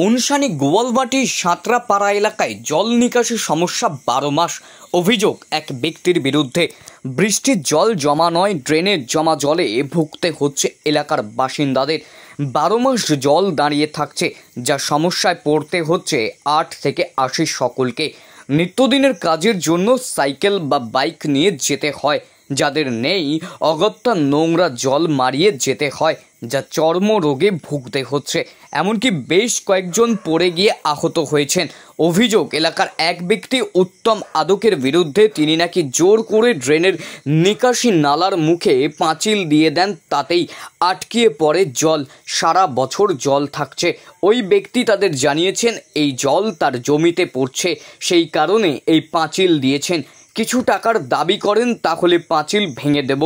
উনসানি গোয়ালবাটি সাঁতরাপাড়া এলাকায় জল নিকাশি সমস্যা 12 মাস। অভিযোগ এক ব্যক্তির বিরুদ্ধে। বৃষ্টির জল জমা নয়, ড্রেনের জমা জলে ভুগতে হচ্ছে এলাকার বাসিন্দাদের। 12 মাস জল দাঁড়িয়ে থাকছে, যা সমস্যায় পড়তে হচ্ছে 8 থেকে 80 সকলকে। নিত্যদিনের কাজের জন্য সাইকেল বা বাইক নিয়ে যেতে হয়, যাদের নেই অগত্যা নোংরা জল মারিয়ে যেতে হয়, যা চর্মরোগে ভুগতে হচ্ছে। এমনকি বেশ কয়েকজন পড়ে গিয়ে আহত হয়েছেন। অভিযোগ এলাকার এক ব্যক্তি উত্তম আদকের বিরুদ্ধে। তিনি নাকি জোর করে ড্রেনের নিকাশি নালার মুখে পাঁচিল দিয়ে দেন, তাতেই আটকিয়ে পড়ে জল। সারা বছর জল থাকছে। ওই ব্যক্তি তাদের জানিয়েছেন এই জল তার জমিতে পড়ছে, সেই কারণে এই পাঁচিল দিয়েছেন। কিছু টাকার দাবি করেন, তাহলে পাঁচিল ভেঙে দেব,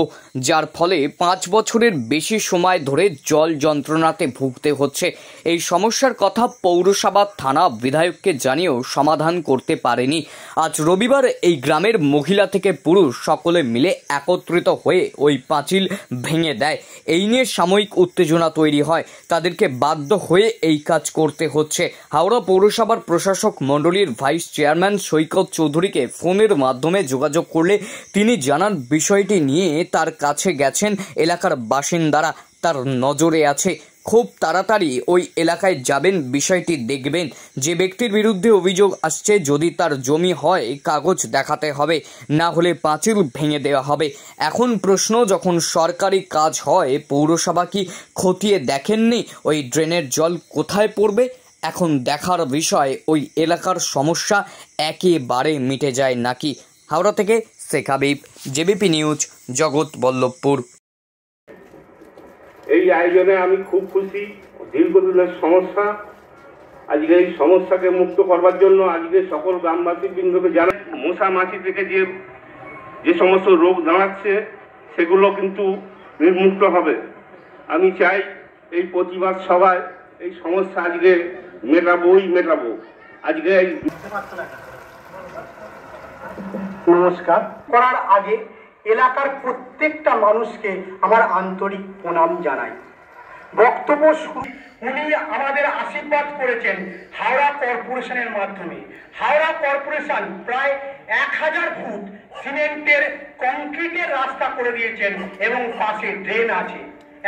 যার ফলে 5 বছরের বেশি সময় ধরে জল যন্ত্রণাতে ভুগতে হচ্ছে। এই সমস্যার কথা পৌরসভা, থানা, বিধায়ককে জানিয়েও সমাধান করতে পারেনি। আজ রবিবার এই গ্রামের মহিলা থেকে পুরুষ সকলে মিলে একত্রিত হয়ে ওই পাঁচিল ভেঙে দেয়। এই নিয়ে সাময়িক উত্তেজনা তৈরি হয়, তাদেরকে বাধ্য হয়ে এই কাজ করতে হচ্ছে। হাওড়া পৌরসভার প্রশাসক মণ্ডলীর ভাইস চেয়ারম্যান সৈকত চৌধুরীকে ফোনের মাধ্যমে যোগাযোগ করলে তিনি জানান, বিষয়টি নিয়ে তার কাছে গেছেন এলাকার বাসিন্দারা, তার নজরে আছে। খুব তাড়াতাড়ি ওই এলাকায় যাবেন, বিষয়টি দেখবেন। যে ব্যক্তির বিরুদ্ধে অভিযোগ আসছে, যদি তার জমি হয় কাগজ দেখাতে হবে, না হলে পাঁচিল ভেঙে দেওয়া হবে। এখন প্রশ্ন, যখন সরকারি কাজ হয় পৌরসভা কি খতিয়ে দেখেননি ওই ড্রেনের জল কোথায় পড়বে? এখন দেখার বিষয় ওই এলাকার সমস্যা একেবারে মিটে যায় নাকি। হাওড়া থেকে শেখ হাবিব, জেবিপি নিউজ, জগৎবল্লভপুর। এই আয়োজনে আমি খুব খুশি। দীর্ঘদিনের সমস্যা, আজকে এই সমস্যাকে মুক্ত করবার জন্য আজকে সকল গ্রামবাসী বৃন্দকে জানাই, মশা মাছি থেকে যে সমস্ত রোগ দাঁড়াচ্ছে সেগুলো কিন্তু নির্মুক্ত হবে। আমি চাই এই প্রতিবাদ সভায় এই সমস্যা আজকে মেটাবো। আজকে নমস্কার করার আগে এলাকার প্রত্যেকটা মানুষকে আমার আন্তরিক প্রণাম জানাই। বক্তব্য উনি আমাদের আশীর্বাদ করেছেন হাওড়া কর্পোরেশনের মাধ্যমে। হাওড়া কর্পোরেশন প্রায় 1000 ফুট সিমেন্টের কংক্রিটের রাস্তা করে দিয়েছেন এবং পাশে ড্রেন আছে।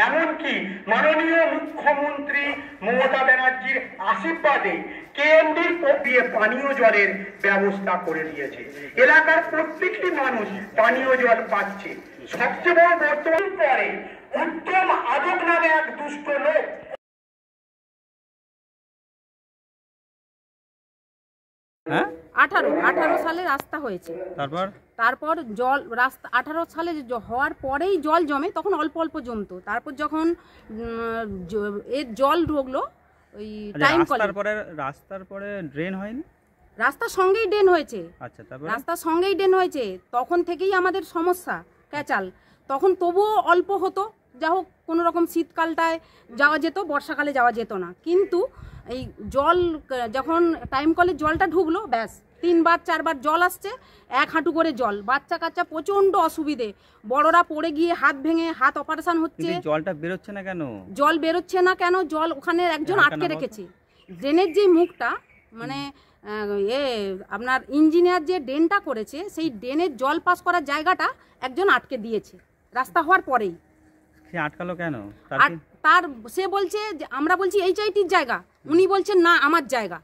এমনকি মাননীয় মুখ্যমন্ত্রী মমতা ব্যানার্জির আশীর্বাদে কেএমডির দিয়ে পানীয় জলের ব্যবস্থা করে দিয়েছে। এলাকার প্রত্যেকটি মানুষ পানীয় জল পাচ্ছে। সবচেয়ে বড় বর্তমান পরে উত্তম আদক নামে এক দুষ্ট লোক 18 সালে রাস্তা হয়েছে। তারপর জল রাস্তা 18 সালে হওয়ার পরেই জল জমে, তখন অল্প অল্প জমতো। তারপর যখন এর জল ঢুকলো ওই টাইম কলে, রাস্তার পরে ড্রেন হয়নি, রাস্তার সঙ্গেই ড্রেন হয়েছে। আচ্ছা, তারপর রাস্তার সঙ্গেই ড্রেন হয়েছে, তখন থেকেই আমাদের সমস্যা ক্যাচাল। তখন তবুও অল্প হতো, যা হোক কোনো রকম শীতকালটায় যাওয়া যেত, বর্ষাকালে যাওয়া যেত না। কিন্তু এই জল যখন টাইম কলে জলটা ঢুকলো, ব্যাস 3 বার 4 বার জল আসছে, 1 হাঁটু করে জল। বাচ্চা কাচ্চা প্রচন্ড অসুবিধে, বড়রা পড়ে গিয়ে হাত ভেঙে হাত অপারেশন হচ্ছে। জলটা বেরোচ্ছে না কেন? জল বেরোচ্ছে না কেন? জল ওখানে একজন আটকে রেখেছে। ড্রেনের যে মুখটা, মানে আপনার ইঞ্জিনিয়ার যে ড্রেনটা করেছে, সেই ড্রেনের জল পাস করার জায়গাটা একজন আটকে দিয়েছে রাস্তা হওয়ার পরেই। সে আটকালো কেন? সে বলছে যে আমরা বলছি এইচআইটির জায়গা, উনি বলছেন না আমার জায়গা।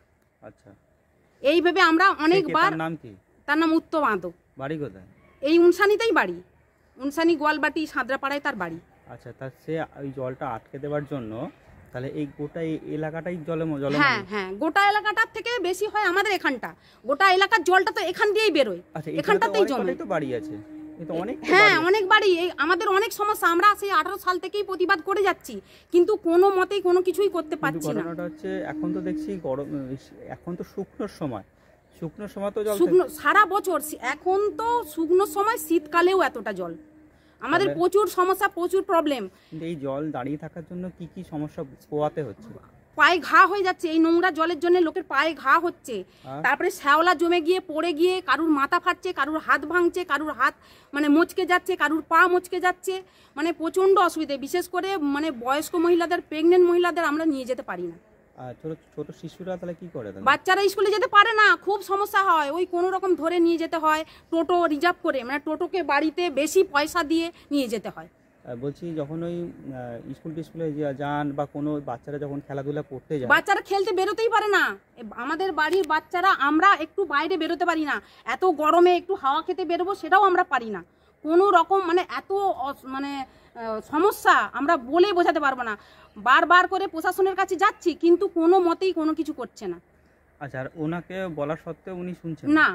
আচ্ছা, এইভাবে আমরা অনেকবার। তার নাম কি? তার নাম উত্তম আদক। বাড়ি কোথায়? এই উনসানিতেই বাড়ি, উনসানি গোয়ালবাটি সাঁতরাপাড়ায় তার বাড়ি। আচ্ছা, তা সে ওই জলটা আটকে দেওয়ার জন্য তাহলে এই গোটা এলাকাটাই জলে হ্যাঁ, গোটা এলাকাটার থেকে বেশি হয় আমাদের এখানটা। গোটা এলাকার জলটা তো এখান দিয়েই বেরোয়, এখানটাতেই জমে। তো বাড়ি আছে, হ্যাঁ অনেক বাড়ি। আমাদের অনেক সমস্যা, আমরা সেই 18 সাল থেকেই প্রতিবাদ করে যাচ্ছি, কিন্তু কোনো মতেই কোনো কিছুই করতে পারছি না। ঘটনাটা হচ্ছে এখন তো দেখছি গরম, এখন তো শুকনোর সময় তো জল সারা বছর। এখন তো শুকনোর সময়, শীতকালেও এতটা জল। আমাদের প্রচুর সমস্যা, প্রচুর প্রবলেম। এই জল দাঁড়িয়ে থাকার জন্য কি কি সমস্যা পোয়াতে হচ্ছে? পায়ে ঘা হয়ে যাচ্ছে, এই নোংরা জলের জন্য লোকের পায়ে ঘা হচ্ছে। তারপরে শ্যাওলা জমে গিয়ে পড়ে গিয়ে কারুর মাথা ফাটছে, কারুর হাত ভাঙছে, কারুর হাত মানে মচকে যাচ্ছে, কারুর পা মচকে যাচ্ছে। মানে প্রচণ্ড অসুবিধে। বিশেষ করে মানে বয়স্ক মহিলাদের, প্রেগনেন্ট মহিলাদের আমরা নিয়ে যেতে পারি না। আর ছোট ছোট শিশুরা তাহলে কি করে? বাচ্চারা স্কুলে যেতে পারে না, খুব সমস্যা হয়। ওই কোনো রকম ধরে নিয়ে যেতে হয়, টোটো রিজার্ভ করে, মানে টোটোকে বাড়িতে বেশি পয়সা দিয়ে নিয়ে যেতে হয়। বলছি যখন ওই স্কুলে যান বা কোনো বাচ্চারা যখন খেলাধুলা করতে যায়, বাচ্চারা খেলতে বেরোতেই পারে না। আমাদের বাড়ির বাচ্চারা, আমরা একটু বাইরে বেরোতে পারি না, এত গরমে একটু হাওয়া খেতে বেরোবো সেটাও আমরা পারি না। কোনো রকম মানে এত মানে সমস্যা আমরা বলে বোঝাতে পারবো না। বারবার করে প্রশাসনের কাছে যাচ্ছি, কিন্তু কোনো মতেই কোনো কিছু করছে না। আচ্ছা, আর ওনাকে বলা সত্ত্বেও উনি শুনছেন না?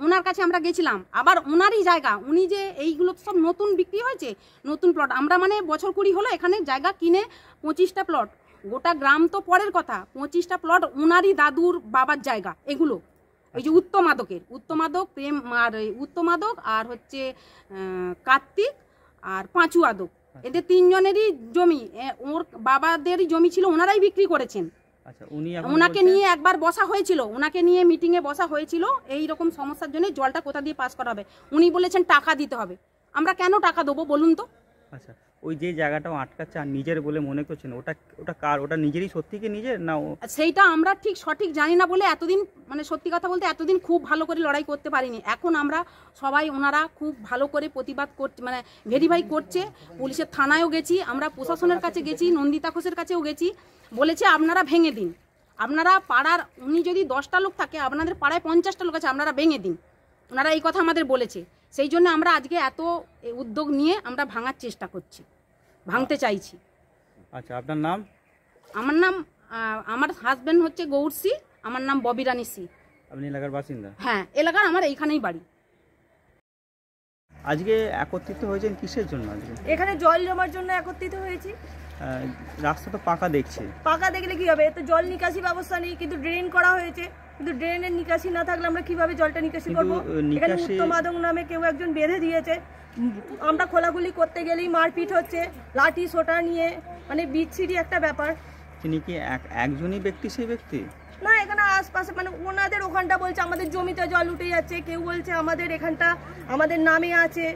ওনার কাছে আমরা গেছিলাম, আবার ওনারই জায়গা, উনি যে এইগুলো সব নতুন বিক্রি হয়েছে, নতুন প্লট। আমরা মানে বছর 20 হলো এখানে জায়গা কিনে 25টা প্লট, গোটা গ্রাম তো পরের কথা, 25টা প্লট ওনারই দাদুর বাবার জায়গা এগুলো। এই যে উত্তমাদক প্রেম আর উত্তমাদক আর হচ্ছে কার্তিক আর পাঁচু আদক, এদের 3 জনেরই জমি, ওর বাবাদেরই জমি ছিল, ওনারাই বিক্রি করেছেন। আচ্ছা, ওনাকে নিয়ে একবার বসা হয়েছিল, ওনাকে নিয়ে মিটিংয়ে বসা হয়েছিল এই রকম সমস্যার জন্য জলটা কোথা দিয়ে পাস করা হবে। উনি বলেছেন টাকা দিতে হবে। আমরা কেন টাকা দেবো বলুন তো? আচ্ছা, ওই যে জায়গাটাও আটকাচ্ছে আর নিজের বলে মনে করছেন, ওটা কার? ওটা নিজেরই সত্যি কি নিজের না? সেইটা আমরা ঠিক সঠিক জানি না বলে এতদিন, মানে সত্যি কথা বলতে এতদিন খুব ভালো করে লড়াই করতে পারিনি। এখন আমরা সবাই, ওনারা খুব ভালো করে প্রতিবাদ করছে, মানে ভেরিফাই করছে। পুলিশের থানায়ও গেছি, আমরা প্রশাসনের কাছে গেছি, নন্দিতা ঘোষের কাছেও গেছি। বলেছে আপনারা ভেঙে দিন, আপনারা পাড়ার, উনি যদি 10টা লোক থাকে, আপনাদের পাড়ায় 50টা লোক আছে, আপনারা ভেঙে দিন। ওনারা এই কথা আমাদের বলেছে। সেই জন্য আমরা আজকে এত উদ্যোগ নিয়ে আমরা ভাঙার চেষ্টা করছি, ভাঙতে চাইছি। আচ্ছা, আপনার নাম? আমার হাজবেন্ড হচ্ছে গৌরসি, আমার নাম ববিরানী সি। আপনি এলাকার বাসিন্দা? হ্যাঁ, এলাকার আমার এইখানেই বাড়ি। আজকে একত্রিত হয়েছেন কিসের জন্য? আজকে এখানে জল জমার জন্য একত্রিত হয়েছি। রাস্তা তো পাকা দেখছে। পাকা দেখলে কি হবে? তো জল নিকাশি ব্যবস্থা নেই, কিন্তু ড্রেন করা হয়েছে, কিন্তু ড্রেনের নিকাশি না থাকলে আমরা কিভাবে জলটা নিকাশি করব? এখানে উত্তমাদক নামে কেউ একজন বেঁধে দিয়েছে, আমরা খোলাখুলি করতে গেলেই মারপিট হচ্ছে, লাঠি সোটা নিয়ে, মানে বিচ্ছিরি একটা ব্যাপার। তিনি কি একজনই ব্যক্তি? সেই ব্যক্তি না, এখানে আশপাশে মানে ওনাদের ওখানটা বলছে আমাদের জমিতে জল উঠে যাচ্ছে, কেউ বলছে আমাদের এখানটা আমাদের নামে আছে,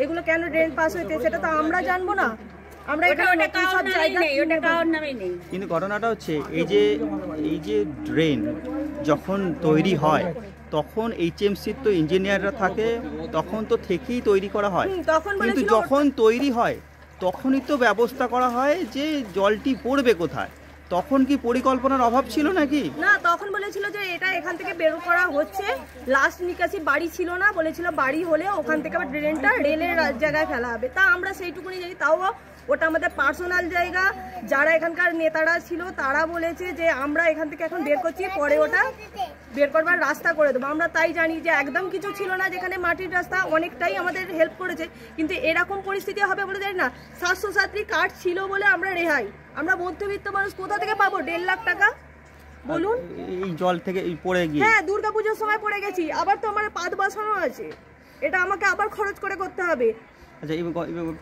এগুলো কেন ড্রেন পাস হয়েছে সেটা তো আমরা জানবো না। আমরা কিন্তু ঘটনাটা হচ্ছে এই যে ড্রেন যখন তৈরি হয় তখন HMC তো ইঞ্জিনিয়াররা থাকে, তখন তো থেকেই তৈরি করা হয়, কিন্তু যখন তৈরি হয় তখনই তো ব্যবস্থা করা হয় যে জলটি পড়বে কোথায়। তখন কি পরিকল্পনার অভাব ছিল নাকি? না, তখন বলেছিল যে এটা এখান থেকে বের করা হচ্ছে, লাস্ট নিকাশি বাড়ি ছিল না, বলেছিল বাড়ি হলে ওখান থেকে আবার ড্রেনটা রেলের জায়গায় ফেলা হবে। তা আমরা সেইটুকুনি জানি, তাও ওটা আমাদের পার্সোনাল জায়গা। যারা এখানকার নেতারা ছিল তারা বলেছে যে আমরা এখান থেকে এখন বের করছি, পরে ওটা বের করবার রাস্তা করে দেবো। আমরা তাই জানি যে একদম কিছু ছিল না, যেখানে মাটির রাস্তা অনেকটাই আমাদের হেল্প করেছে, কিন্তু এরকম পরিস্থিতি হবে বলে জানি না। 700 কার্ড ছিল বলে আমরা রেহাই। আমরা মধ্যবিত্ত মানুষ কোথা থেকে পাবো 1.5 লাখ টাকা বলুন? এই জল থেকে পড়ে গিয়ে, হ্যাঁ, দুর্গাপুজোর সময় পড়ে গেছি, আবার তো আমার পাত বসানো আছে, এটা আমাকে আবার খরচ করে করতে হবে। আচ্ছা, এই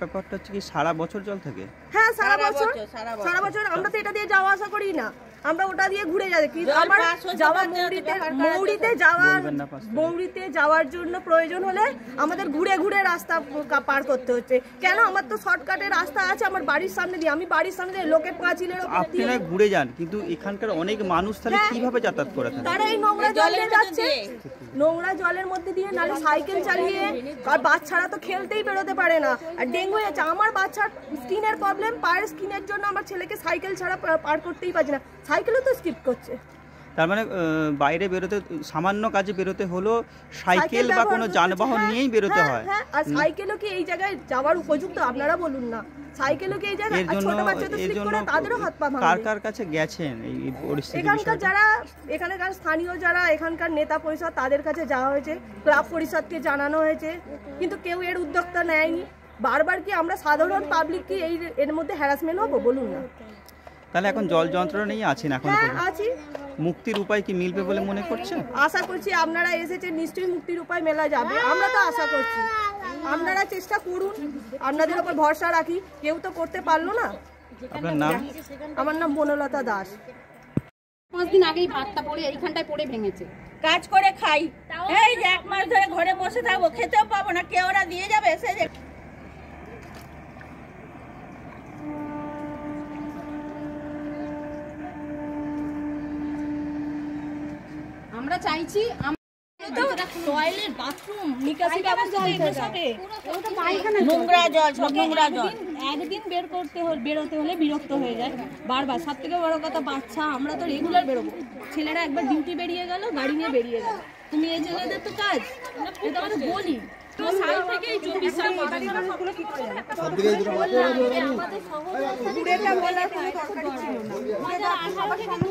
ব্যাপারটা হচ্ছে কি সারা বছর জল থাকে? হ্যাঁ, সারা বছর। আমরা তো এটা দিয়ে যাওয়া আসা করি না, আমরা ওটা দিয়ে ঘুরে যাই। কি আমার যাওয়া মৌরিতে যাওয়ার জন্য প্রয়োজন হলে আমাদের ঘুরে ঘুরে রাস্তা পার করতে হচ্ছে। কেন? আমার তো শর্টকাটে রাস্তা আছে আমার বাড়ির সামনে দিয়ে, আমি বাড়ির সামনে দিয়ে লোকের পাঁচিলের উপর দিয়ে। আপনারা ঘুরে যান, কিন্তু এখানকার অনেক মানুষ তাহলে কিভাবে যাতায়াত করে থাকে? তারা এই নোংরা জল দিয়ে যাচ্ছে, নোংরা জলের মধ্যে দিয়ে, নালে সাইকেল চালিয়ে। আর বাচ্চারা তো খেলতেই বেরোতে পারে না, আর ডেঙ্গু হয়েছে। আমার বাচ্চার স্কিনের প্রবলেম, পায়ের স্কিনের জন্য আমার ছেলেকে সাইকেল ছাড়া পার করতেই পারছি না, সাইকেলও তো স্কিপ করছে। তার মানে বাইরে বেরোতে, সামান্য কাজে বেরোতে হলো সাইকেল বা কোনো যানবাহন নিয়েই বেরোতে হয়। হ্যাঁ, আর সাইকেলও কি এই জায়গায় যাওয়ার উপযুক্ত? আপনারা বলুন না, সাইকেলও কি এই জায়গায়? ছোট বাচ্চা তো স্লিপ করে, তাদেরও হাত পা ভাঙবে। কার কাছে গেছেন এই পরিস্থিতি? এখানকার যারা, এখানকার স্থানীয় যারা, এখানকার নেতা পরিষদ, তাদের কাছে যাওয়া হয়েছে, ক্লাব পরিষদকে জানানো হয়েছে, কিন্তু কেউ এর উদ্যোক্তা নেয়নি। বারবার কি আমরা সাধারণ পাবলিক কি এর মধ্যে হ্যারাসমেন্ট হবো বলুন না? তাহলে এখন জল যন্ত্রণা নিয়ে আছেন এখন? হ্যাঁ, আছি। মুক্তির উপায় কি মিলবে বলে মনে করছেন? আশা করছি আপনারা এসেছেন, নিশ্চয়ই মুক্তির উপায় মেলা যাবে, আমরা তো আশা করছি। আপনারা চেষ্টা করুন, আপনাদের উপর ভরসা রাখি, কেউ তো করতে পারলো না। আপনার নাম? আমার নাম বনলতা দাস। 5 দিন আগেই ভাতটা পড়ে এইখানটায় পড়ে ভেঙেছে। কাজ করে খাই, এই যে 1 মাস ধরে ঘরে বসে থাকবো, খেতেও পাবো না, কে ওরা দিয়ে যাবে এসে যে। আমরা চাইছি টয়লেট বাথরুম নিকাশি ব্যবস্থা এগুলো সবে নোংরা জল সব নোংরা জল একদিন বেরোতে হলে বিরক্ত হয়ে যায় বারবার। সব থেকে বড় কথা বাচ্চা, আমরা তো রেগুলার বেরোবো, ছেলেরা একবার ডিউটি বেরিয়ে গেল, গাড়ি নিয়ে বেরিয়ে গেল, তুমি এই ছেলেদের তো কাজ, এটা আমরা বলি তো সাল থেকে এই 24 সাল পড়াশোনা সবগুলো কি করে আমাদের পুরেটা বলার কোনো দরকার ছিল না। 2018 থেকে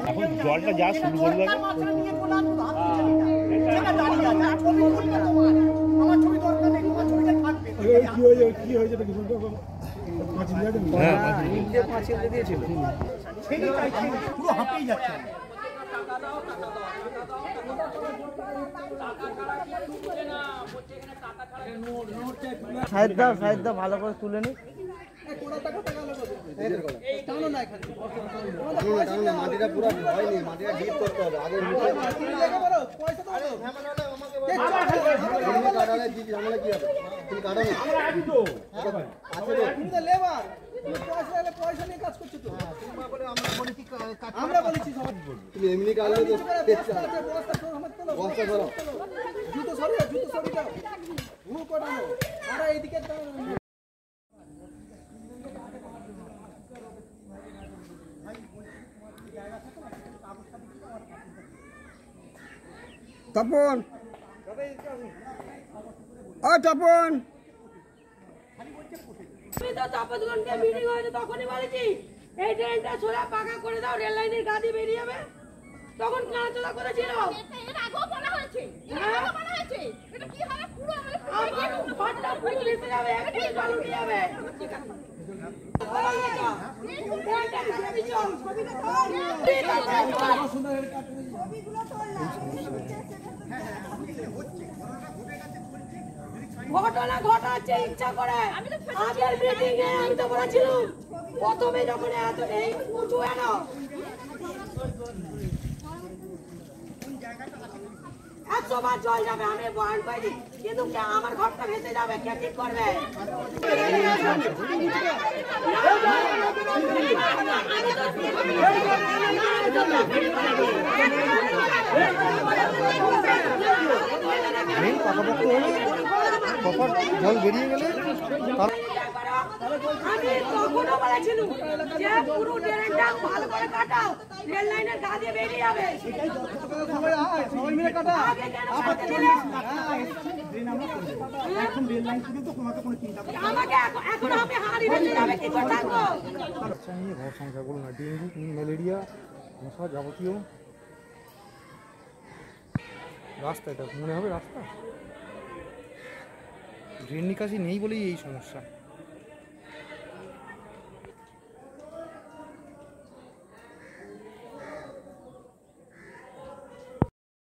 এখন জলটা যা শুরু করবে কি হয়েছে পুরো হাঁপিয়ে যাচ্ছে। সাহিত্যা ভালো করে তুলে নি মাটিটা পুরো হয়নি, মাটিটা ডিপ করতে হবে আগে কাটালে কি ঝামেলা কি হবে? তুমি কাটো না লেবার পয়সা নিয়ে কাজ করছো তো, আমরা বলেছি তুমি এমনি কাটলে তো বস্তা ধরো, জুতো সরি দাও ঘুরো কটানো আর এইদিকে তপন তপন মিটিং হয়েছে তখনই বলেছি এই ট্রেনটা ছোড়া পাকা করে দাও, রেল লাইনের গাড়ি বেরিয়ে যাবে, তখন কাঁচা করেছিল। ঘটনা ঘটাচ্ছে ইচ্ছা করে। আগের মিটিং এ আমি তো বলেছিলাম প্রথমে যখন এত এই উঁচু এলো 100 বার জল যাবে, আমি বয়ান পাইনি, কিন্তু আমার ঘরটা ভেসে যাবে, কে ঠিক করবে? জল বেরিয়ে গেলে আমি তখনও বলেছিলাম যে পুরো ট্রেনটা ভালো করে কাটাও, রেল লাইনের গা দিয়ে বেরিয়ে যাবে। সবাই মিলে কাটা আমাকে এখন আমি হারিয়ে বেঁচে যাবে, কি করে থাকবো? ঘর সংখ্যাগুলো না, ডেঙ্গু ম্যালেরিয়া মশা যাবতীয় রাস্তা, এটা মনে হবে রাস্তা ড্রেন নিকাশি নেই বলেই এই সমস্যা।